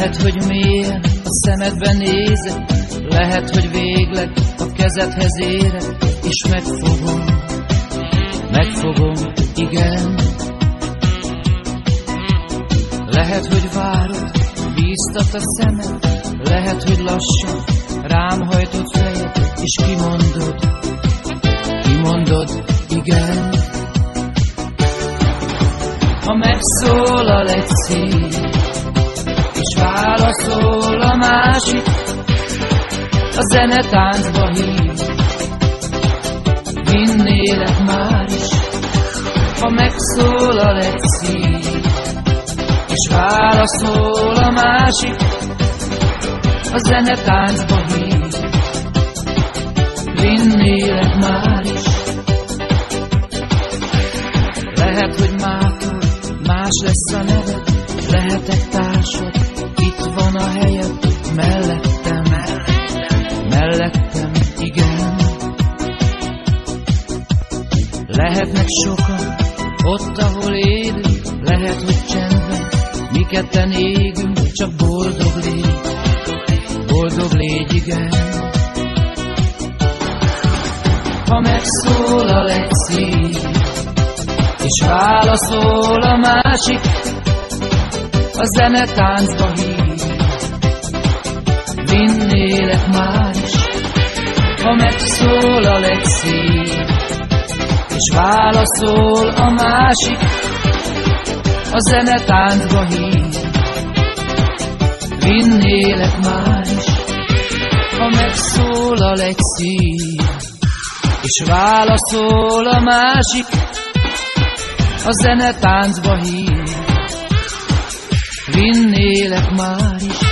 Lehet, hogy mélyen a szemedben nézek, lehet, hogy végleg a kezedhez érek, és megfogom, igen. Lehet, hogy várod, bíztat a szemed, lehet, hogy lassan rám hajtott fejed, és kimondod, igen. Ha megszólal egy szív, és válaszol a másik, a zene táncba hív, vinnélek már is. Ha megszólal egy szív, és válaszol a másik, a zene táncba hív, vinnélek már is. Lehet, hogy mától más lesz a neved, lehetek társad, itt van a helyed, mellettem, igen. Lehetnek sokan ott, ahol élünk, lehet, hogy csendben mi ketten égünk, csak boldog légy, igen. Ha megszólal egy szív, és válaszol a másik, a zene táncba hív, vinnélek már is. Ha megszólal egy szív, és válaszol a másik, a zene táncba hív, vinnélek már is. Ha megszólal egy szív, és válaszol a másik, a zene táncba hív, vinnélek már is.